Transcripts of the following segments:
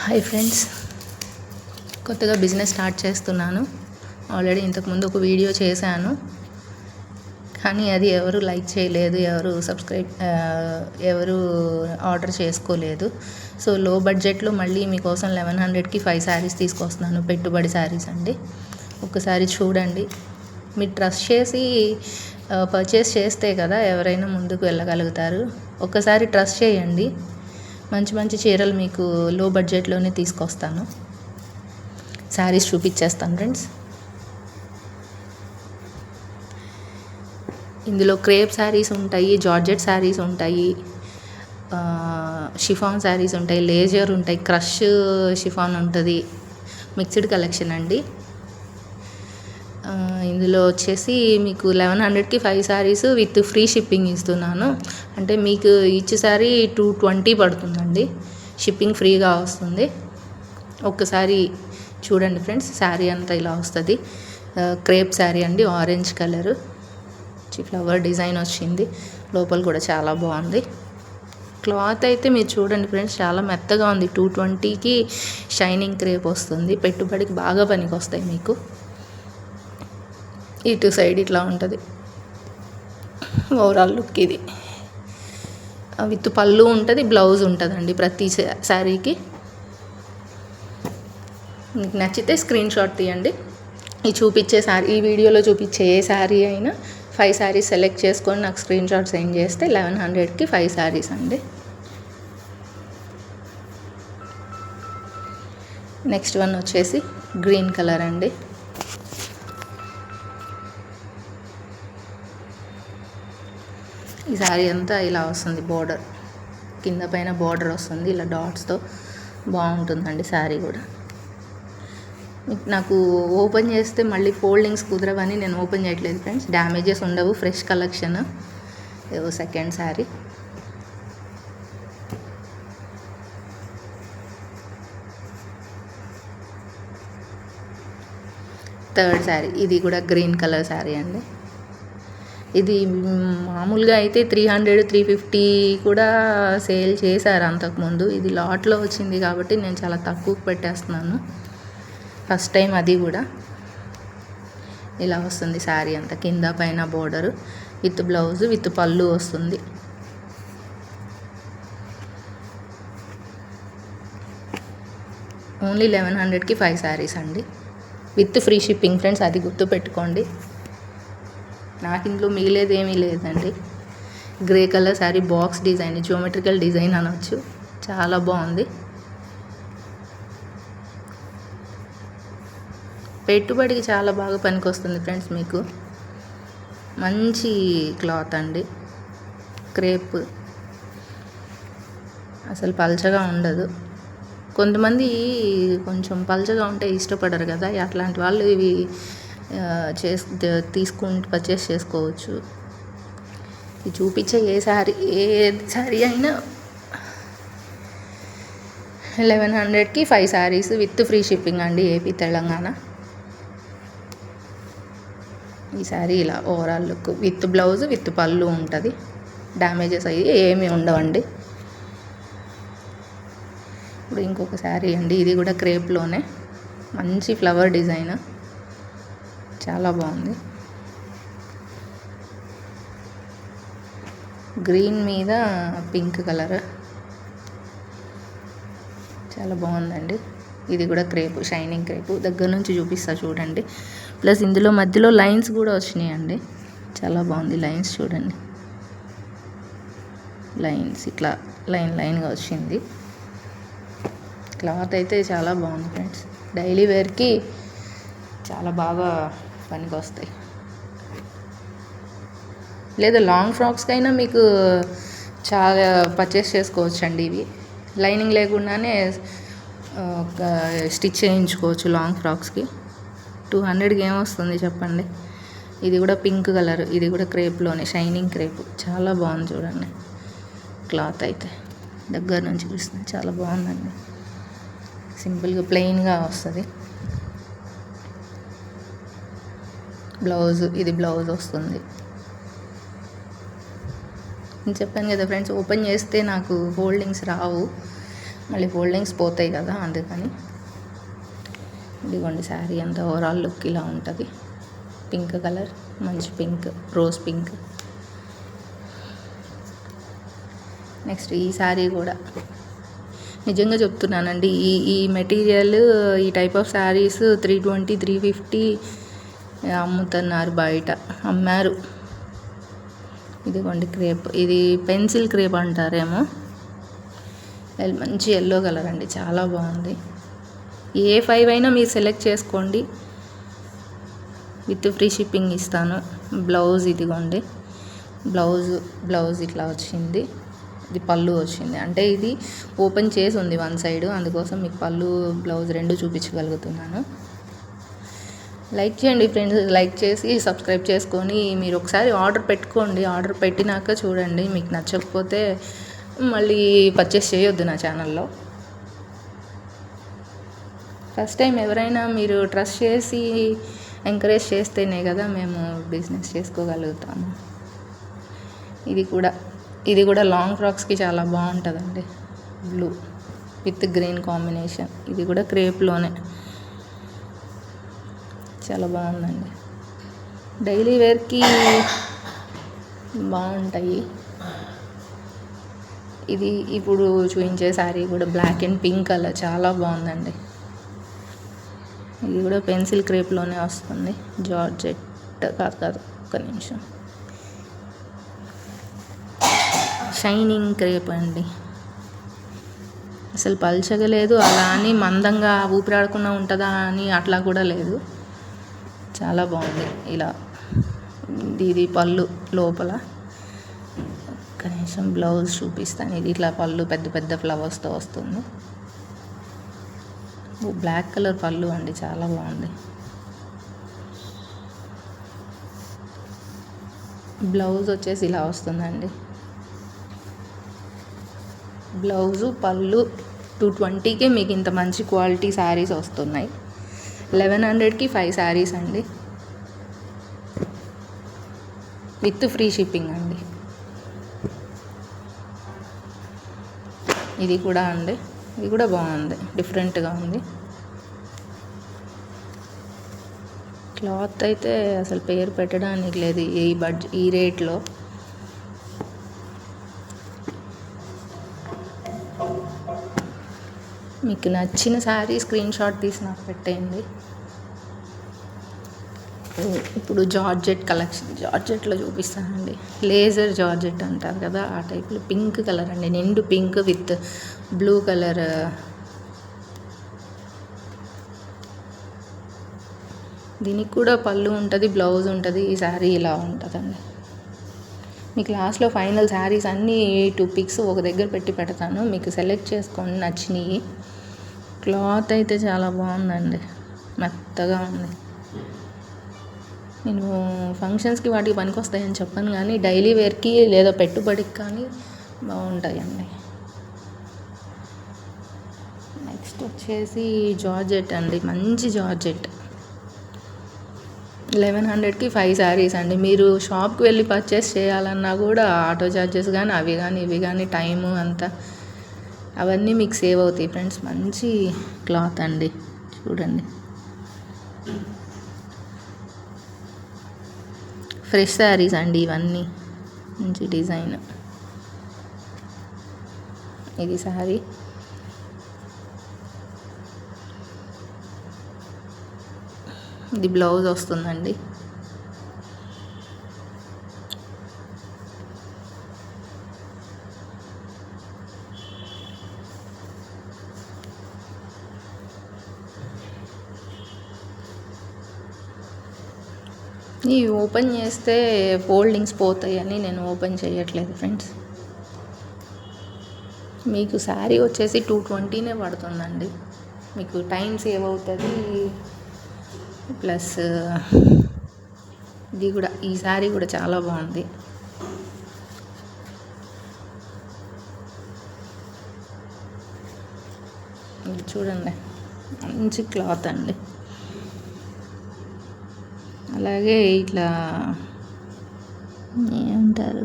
Hi friends, కొత్తగా business start చేస్తున్నాను. Already ఇంతకుముందు ఒక వీడియో చేశాను, కానీ అది ఎవరు లైక్ చేయలేదు, ఎవరు ఆర్డర్ చేసుకోలేదు. సో లో బడ్జెట్లో మళ్ళీ మీకోసం 1100కి 5 శారీస్ తీసుకొస్తున్నాను. పెట్టుబడి శారీస్ అండి. ఒకసారి చూడండి. మీరు ట్రస్ట్ చేసి పర్చేస్ చేస్తే కదా ఎవరైనా ముందుకు వెళ్ళగలుగుతారు. ఒక్కసారి ట్రస్ట్ చేయండి. మంచి మంచి చీరలు మీకు లో బడ్జెట్లోనే తీసుకొస్తాను. శారీస్ చూపించేస్తాను ఫ్రెండ్స్. ఇందులో క్రేప్ శారీస్ ఉంటాయి, జార్జెట్ శారీస్ ఉంటాయి, షిఫాన్ శారీస్ ఉంటాయి, లేజర్ ఉంటాయి, క్రష్ షిఫాన్ ఉంటుంది. మిక్స్డ్ కలెక్షన్ అండి. ఇందులో వచ్చేసి మీకు 1100కి 5 శారీస్ విత్ ఫ్రీ షిప్పింగ్ ఇస్తున్నాను. అంటే మీకు ఈచ్ శారీ 220 పడుతుందండి. షిప్పింగ్ ఫ్రీగా వస్తుంది. ఒక్కసారి చూడండి ఫ్రెండ్స్. శారీ అంతా ఇలా వస్తుంది. క్రేప్ శారీ అండి, ఆరెంజ్ కలర్, ఫ్లవర్ డిజైన్ వచ్చింది. లోపల కూడా చాలా బాగుంది. క్లాత్ అయితే మీరు చూడండి ఫ్రెండ్స్, చాలా మెత్తగా ఉంది. 220కి షైనింగ్ క్రేప్ వస్తుంది. పెట్టుబడికి బాగా పనికి వస్తాయి మీకు. ఇటు సైడ్ ఇట్లా ఉంటుంది ఓవరాల్ లుక్. ఇది విత్ పళ్ళు ఉంటుంది, బ్లౌజ్ ఉంటుందండి ప్రతి శారీకి. మీకు నచ్చితే స్క్రీన్ షాట్ తీయండి. ఈ వీడియోలో చూపించే ఏ శారీ అయినా 5 శారీస్ సెలెక్ట్ చేసుకొని నాకు స్క్రీన్ షాట్ సెండ్ చేస్తే 1100కి 5 శారీస్ అండి. నెక్స్ట్ వన్ వచ్చేసి గ్రీన్ కలర్ అండి. ఈ శారీ అంతా ఇలా వస్తుంది. బోర్డర్ కింద పైన బోర్డర్ వస్తుంది ఇలా డాట్స్తో. బాగుంటుందండి శారీ కూడా. నాకు ఓపెన్ చేస్తే మళ్ళీ ఫోల్డింగ్స్ కుదరవని నేను ఓపెన్ చేయట్లేదు ఫ్రెండ్స్. డ్యామేజెస్ ఉండవు. Fresh collection. Second sari. Third sari. ఇది కూడా గ్రీన్ కలర్ శారీ అండి. ఇది మామూలుగా అయితే 300, 350 కూడా సేల్ చేశారు అంతకుముందు. ఇది లాట్లో వచ్చింది కాబట్టి నేను చాలా తక్కువకు పెట్టేస్తున్నాను. ఫస్ట్ టైం అది కూడా. ఇలా వస్తుంది శారీ అంతా. కింద పైన బోర్డరు విత్ బ్లౌజ్ విత్ పళ్ళు వస్తుంది. ఓన్లీ 1100కి 5 శారీస్ అండి, విత్ ఫ్రీ షిప్పింగ్ ఫ్రెండ్స్. అది గుర్తుపెట్టుకోండి. నాకు ఇందులో మిగిలేదు ఏమీ లేదండి. Grey colour sari, box design, geometrical design అనొచ్చు. చాలా బాగుంది. పెట్టుబడికి చాలా బాగా పనికొస్తుంది ఫ్రెండ్స్ మీకు. మంచి క్లాత్ అండి. క్రేప్ అసలు పల్చగా ఉండదు. కొంతమంది కొంచెం పల్చగా ఉంటే ఇష్టపడరు కదా, అట్లాంటి వాళ్ళు ఇవి పర్చేస్ చేసుకోవచ్చు. ఇది చూపించే ఏ శారీ అయినా 1100కి 5 శారీస్ విత్ ఫ్రీ షిప్పింగ్ అండి, ఏపీ తెలంగాణ. ఈ శారీ ఇలా overall look with blouse with పళ్ళు ఉంటుంది. డ్యామేజెస్ అయ్యి ఏమీ ఉండవండి. ఇప్పుడు ఇంకొక శారీ అండి. ఇది కూడా క్రేప్లోనే మంచి ఫ్లవర్ డిజైన్. చాలా బాగుంది. గ్రీన్ మీద పింక్ కలర్. చాలా బాగుందండి. ఇది కూడా క్రేప్, షైనింగ్ క్రేప్. దగ్గర నుంచి చూపిస్తా చూడండి. ప్లస్ ఇందులో మధ్యలో లైన్స్ కూడా వచ్చినాయండి. చాలా బాగుంది. లైన్స్ చూడండి. లైన్స్ ఇట్లా లైన్గా వచ్చింది. క్లాత్ అయితే చాలా బాగుంది ఫ్రెండ్స్. డైలీ వేర్కి చాలా బాగా పనికి వస్తాయి. లేదా లాంగ్ ఫ్రాక్స్కైనా మీకు చాలా పర్చేస్ చేసుకోవచ్చు అండి. ఇవి లైనింగ్ లేకుండానే స్టిచ్ చేయించుకోవచ్చు లాంగ్ ఫ్రాక్స్కి. 200కి ఏమొస్తుంది చెప్పండి. ఇది కూడా పింక్ కలర్. ఇది కూడా క్రేప్లోనే షైనింగ్ క్రేప్. చాలా బాగుంది చూడండి. క్లాత్ అయితే దగ్గర నుంచి చూస్తుంది. చాలా బాగుందండి. సింపుల్గా ప్లెయిన్గా వస్తుంది. బ్లౌజ్, ఇది బ్లౌజ్ వస్తుంది. నేను చెప్పాను కదా ఫ్రెండ్స్, ఓపెన్ చేస్తే నాకు ఫోల్డింగ్స్ రావు. మళ్ళీ ఫోల్డింగ్స్ పోతాయి కదా, అందుకని. ఇదిగోండి శారీ అంతా ఓవరాల్ లుక్ ఇలా ఉంటుంది. పింక్ కలర్, మంచి పింక్, రోజ్ పింక్. నెక్స్ట్ ఈ శారీ కూడా నిజంగా చెప్తున్నానండి, ఈ మెటీరియల్, ఈ టైప్ ఆఫ్ శారీస్ 320, 350 అమ్ముతున్నారు, బయట అమ్మారు. ఇదిగోండి క్రేప్, ఇది పెన్సిల్ క్రేప్ అంటారేమో. మంచి ఎల్లో కలర్ అండి, చాలా బాగుంది. ఏ 5 అయినా మీరు సెలెక్ట్ చేసుకోండి, విత్ ఫ్రీ షిప్పింగ్ ఇస్తాను. బ్లౌజ్ ఇదిగోండి, బ్లౌజ్ ఇట్లా వచ్చింది. ఇది పళ్ళు వచ్చింది, అంటే ఇది ఓపెన్ చేసి ఉంది వన్ సైడ్, అందుకోసం మీకు పళ్ళు బ్లౌజ్ రెండు చూపించగలుగుతున్నాను. లైక్ చేయండి ఫ్రెండ్స్, లైక్ చేసి సబ్స్క్రైబ్ చేసుకొని మీరు ఒకసారి ఆర్డర్ పెట్టుకోండి. ఆర్డర్ పెట్టినాక చూడండి, మీకు నచ్చకపోతే మళ్ళీ పర్చేస్ చేయొద్దు నా ఛానల్లో. ఫస్ట్ టైం ఎవరైనా మీరు ట్రస్ట్ చేసి ఎంకరేజ్ చేస్తేనే కదా మేము బిజినెస్ చేసుకోగలుగుతాము. ఇది కూడా లాంగ్ ఫ్రాక్స్కి చాలా బాగుంటుందండి. Blue with green combination. ఇది కూడా క్రేప్లోనే చాలా బాగుందండి. డైలీ వేర్కి బాగుంటాయి. ఇది ఇప్పుడు చూపించే శారీ కూడా బ్లాక్ అండ్ పింక్ కలర్, చాలా బాగుందండి. ఇది కూడా పెన్సిల్ క్రేప్లోనే వస్తుంది. జార్జెట్ కాదు, ఒక్క నిమిషం. షైనింగ్ క్రేప్ అండి, అసలు పల్చగా లేదు, అలా అని మందంగా ఊపిరాడకుండా ఉంటుందా అని అట్లా కూడా లేదు. చాలా బాగుంది. ఇలా ఇది పళ్ళు లోపల. కనీసం బ్లౌజ్ చూపిస్తాను. ఇది ఇట్లా పళ్ళు పెద్ద పెద్ద ఫ్లవర్స్తో వస్తుంది. బ్లాక్ కలర్ పళ్ళు అండి, చాలా బాగుంది. బ్లౌజ్ వచ్చేసి ఇలా వస్తుందండి. బ్లౌజు పళ్ళు 220కే మీకు ఇంత మంచి క్వాలిటీ శారీస్ వస్తున్నాయి. 1100కి 5 శారీస్ అండి, విత్ ఫ్రీ షిప్పింగ్ అండి. ఇది కూడా అండి, ఇది కూడా బాగుంది, డిఫరెంట్గా ఉంది. క్లాత్ అయితే అసలు పేరు పెట్టడానికి లేదు ఈ రేట్లో. మీకు నచ్చిన శారీ స్క్రీన్ షాట్ తీసి నాకు పెట్టేయండి. ఇప్పుడు జార్జెట్ కలెక్షన్, జార్జెట్లో చూపిస్తానండి. లేజర్ జార్జెట్ అంటారు కదా, ఆ టైప్లో పింక్ కలర్ అండి, నిండు పింక్ విత్ బ్లూ కలర్. దీనికి కూడా పళ్ళు ఉంటుంది, బ్లౌజ్ ఉంటుంది. ఈ శారీ ఇలా ఉంటుందండి. మీకు లాస్ట్లో ఫైనల్ శారీస్ అన్నీ 2 పిక్స్ ఒక దగ్గర పెట్టి పెడతాను, మీకు సెలెక్ట్ చేసుకోండి నచ్చినవి. క్లాత్ అయితే చాలా బాగుందండి, మెత్తగా ఉంది. నేను ఫంక్షన్స్కి వాటికి పనికి వస్తాయని చెప్పాను, కానీ డైలీ వేర్కి లేదా పెట్టుబడికి కానీ బాగుంటాయండి. నెక్స్ట్ వచ్చేసి జార్జెట్ అండి, మంచి జార్జెట్. 1100కి 5 శారీస్ అండి. మీరు షాప్కి వెళ్ళి పర్చేస్ చేయాలన్నా కూడా ఆటో ఛార్జెస్ కానీ అవి కానీ ఇవి కానీ టైము అంతా అవన్నీ మీకు సేవ్ అవుతాయి ఫ్రెండ్స్. మంచి క్లాత్ అండి, చూడండి. ఫ్రెష్ శారీస్ అండి ఇవన్నీ, మంచి డిజైన్. ఇది శారీ, ఇది బ్లౌజ్ వస్తుందండి. ఇవి ఓపెన్ చేస్తే ఫోల్డింగ్స్ పోతాయని నేను ఓపెన్ చేయట్లేదు ఫ్రెండ్స్. మీకు శారీ వచ్చేసి 220నే పడుతుందండి. మీకు టైం సేవ్ అవుతుంది, ప్లస్ ఇది కూడా, ఈ శారీ కూడా చాలా బాగుంది. ఇది చూడండి, మంచి క్లాత్ అండి. అలాగే ఇట్లా ఏమంటారు,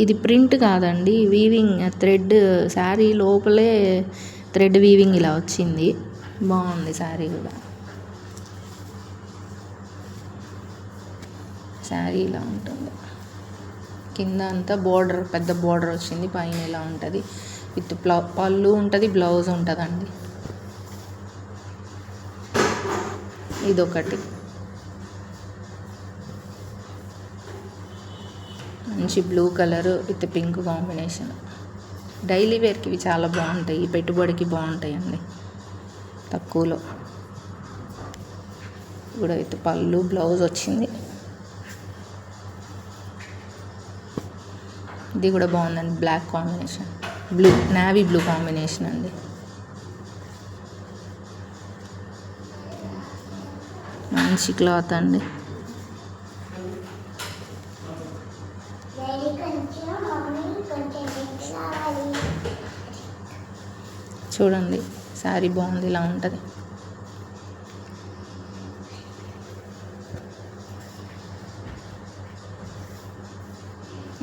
ఇది ప్రింట్ కాదండి, వీవింగ్ థ్రెడ్. శారీ లోపలే థ్రెడ్ వీవింగ్ ఇలా వచ్చింది. బాగుంది శారీ కూడా. శారీ ఇలా ఉంటుంది, కింద అంతా బోర్డర్, పెద్ద బోర్డర్ వచ్చింది, పైన ఇలా ఉంటుంది. విత్ పళ్ళు ఉంటుంది, బ్లౌజ్ ఉంటుందండి. ఇదొకటి మంచి blue colour with pink combination. Daily వేర్కి ఇవి చాలా బాగుంటాయి, పెట్టుబడికి బాగుంటాయండి తక్కువలో. కూడా విత్ పళ్ళు బ్లౌజ్ వచ్చింది. ఇది కూడా బాగుందండి, black combination, blue navy blue combination అండి. మంచి క్లాత్ అండి. చూడండి శారీ బాగుంది, ఇలా ఉంటుంది.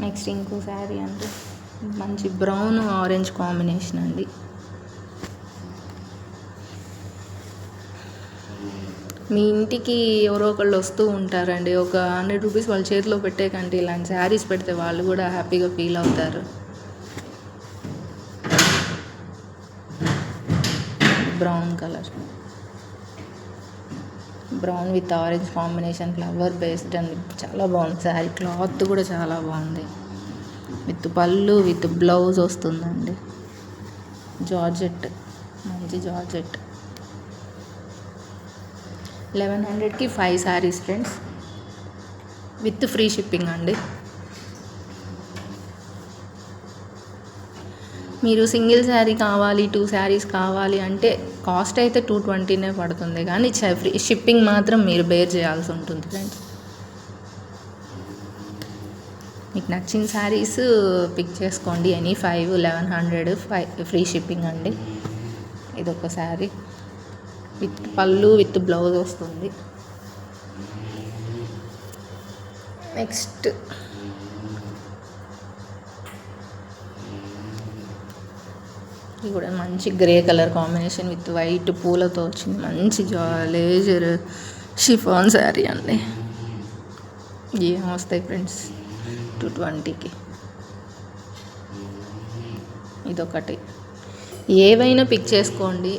నెక్స్ట్ ఇంకో శారీ అంటే మంచి బ్రౌన్ ఆరెంజ్ కాంబినేషన్ అండి. మీ ఇంటికి ఎవరో ఒకళ్ళు వస్తూ ఉంటారండి, ఒక 100 రూపీస్ వాళ్ళ చేతిలో పెట్టే కంటే ఇలాంటి శారీస్ పెడితే వాళ్ళు కూడా హ్యాపీగా ఫీల్ అవుతారు. Brown colour, brown with orange combination, flower based అండి. చాలా బాగుంది శారీ, క్లాత్ కూడా చాలా బాగుంది. విత్ పళ్ళు విత్ బ్లౌజ్ వస్తుందండి. జార్జెట్, మంచి జార్జెట్. 1100కి 5 saris friends, with free shipping అండి. మీరు సింగిల్ శారీ కావాలి, 2 శారీస్ కావాలి అంటే కాస్ట్ అయితే 220 పడుతుంది, కానీ ఫ్రీ షిప్పింగ్ మాత్రం మీరు బేర్ చేయాల్సి ఉంటుంది ఫ్రెండ్స్. మీకు నచ్చిన శారీస్ పిక్ చేసుకోండి, ఎనీ 5, 1100, 5 ఫ్రీ షిప్పింగ్ అండి. ఇదొక శారీ విత్ పళ్ళు విత్ బ్లౌజ్ వస్తుంది. నెక్స్ట్ ఇది కూడా మంచి grey colour combination with white పూలతో వచ్చింది. మంచి లేజర్ షిఫాన్ శారీ అండి. ఏం వస్తాయి ఫ్రెండ్స్ 220కి. ఇదొకటి, ఏవైనా పిక్ చేసుకోండి.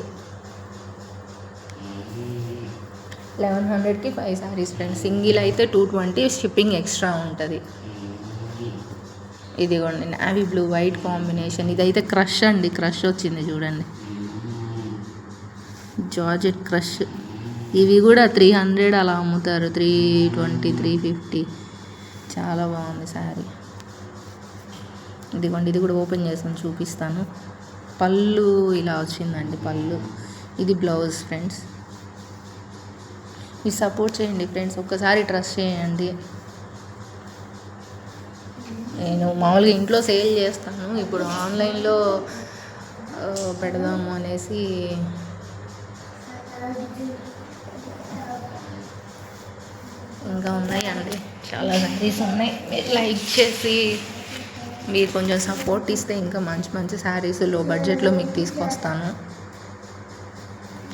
1100కి 5 శారీస్ ఫ్రెండ్స్. సింగిల్ అయితే 220, షిప్పింగ్ ఎక్స్ట్రా ఉంటుంది. ఇదిగోండి నావీ బ్లూ వైట్ కాంబినేషన్. ఇదైతే క్రష్ అండి, క్రష్ వచ్చింది చూడండి, జార్జెట్ క్రష్. ఇవి కూడా 300 అలా అమ్ముతారు, 320, 350. చాలా బాగుంది శారీ. ఇదిగోండి, ఇది కూడా ఓపెన్ చేసాను చూపిస్తాను. పళ్ళు ఇలా వచ్చిందండి, పళ్ళు. ఇది బ్లౌజ్ ఫ్రెండ్స్. మీరు సపోర్ట్ చేయండి ఫ్రెండ్స్, ఒక్కసారి ట్రస్ట్ చేయండి. నేను మామూలుగా ఇంట్లో సేల్ చేస్తాను, ఇప్పుడు ఆన్లైన్లో పెడదాము అనేసి ఇంకా ఉన్నాయండి, చాలా శారీస్ ఉన్నాయి. మీరు లైక్ చేసి మీరు కొంచెం సపోర్ట్ ఇస్తే ఇంకా మంచి మంచి శారీస్ లో బడ్జెట్లో మీకు తీసుకొస్తాను.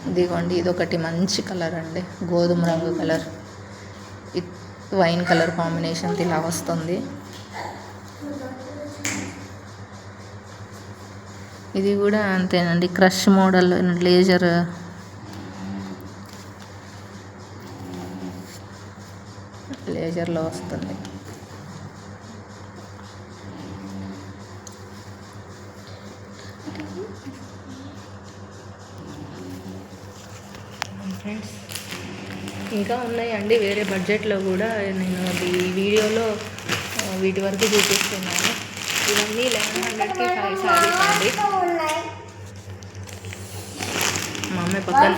ఇదిగోండి, ఇదొకటి మంచి కలర్ అండి, గోధుమ రంగు కలర్ వైన్ కలర్ కాంబినేషన్ ఇలా వస్తుంది. ఇది కూడా అంతేనండి, క్రష్ మోడల్ లేజర్లో వస్తుంది. ఫ్రెండ్స్ ఇంకా ఉన్నాయండి వేరే బడ్జెట్లో కూడా, నేను ఈ వీడియోలో వీటి వరకు చూపిస్తున్నాను. ఇవన్నీ 1100కి 5 శారీస్ అండి. మా అమ్మాయి పక్కన